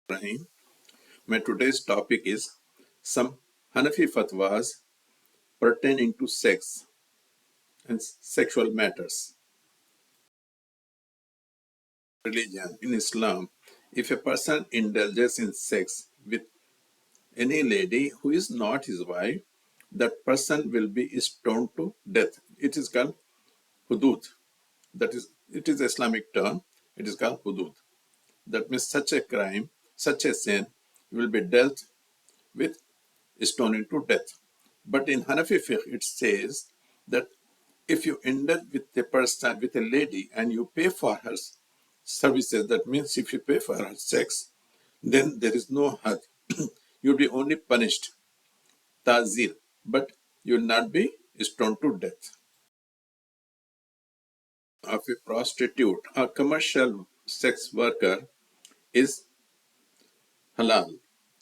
Rahim. My today's topic is some Hanafi fatwas pertaining to sex and sexual matters. Religion in Islam, if a person indulges in sex with any lady who is not his wife, that person will be stoned to death. It is called hudud. That is, it is Islamic term. It is called hudud. That means such a crime, such a sin will be dealt with stoning to death. But in Hanafi fiqh, it says that if you indulge with a person, with a lady, and you pay for her services, that means if you pay for her sex, then there is no had. You'll be only punished, tazir, but you will not be stoned to death. Of a prostitute, a commercial sex worker is halal.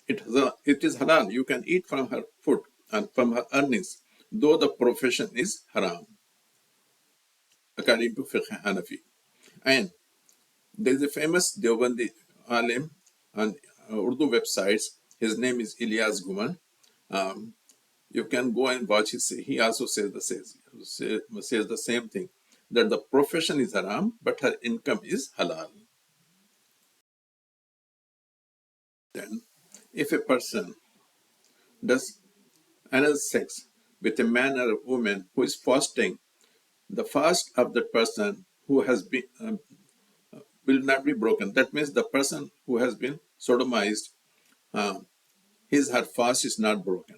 It is halal. You can eat from her food and from her earnings, though the profession is haram, according to Fiqh Hanafi. And there is a famous Deobandi alim on Urdu websites. His name is Ilyas Guman. Um, you can go and watch his. He also says the same thing, that the profession is haram, but her income is halal. Then, if a person does anal sex with a man or a woman who is fasting, the fast of that person who has been will not be broken. That means the person who has been sodomized, uh, his her fast is not broken.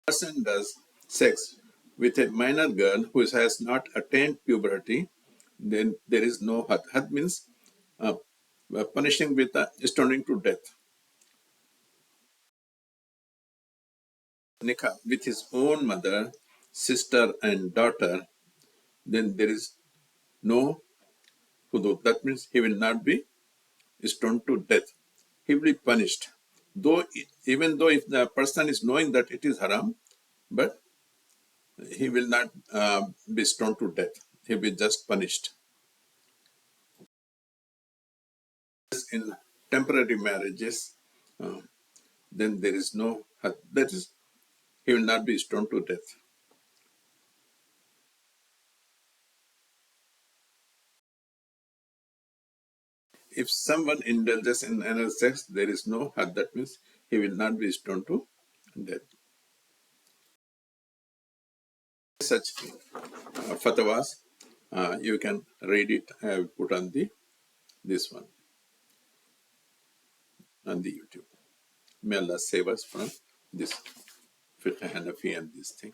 Person does sex with a minor girl who has not attained puberty, then there is no had. Had means uh, punishing with stoning to death. Nikah with his own mother, sister, and daughter, then there is no hudud. That means he will not be stoned to death. He will be punished. Though, even though if the person is knowing that it is haram, but he will not be stoned to death. He will be just punished. In temporary marriages, uh, then there is no, that is, he will not be stoned to death. If someone indulges in anal sex, there is no had. That means he will not be stoned to death. Such fatwas, you can read it. I have put on this one on the YouTube. May Allah save us from this fiqh Hanafi and this thing.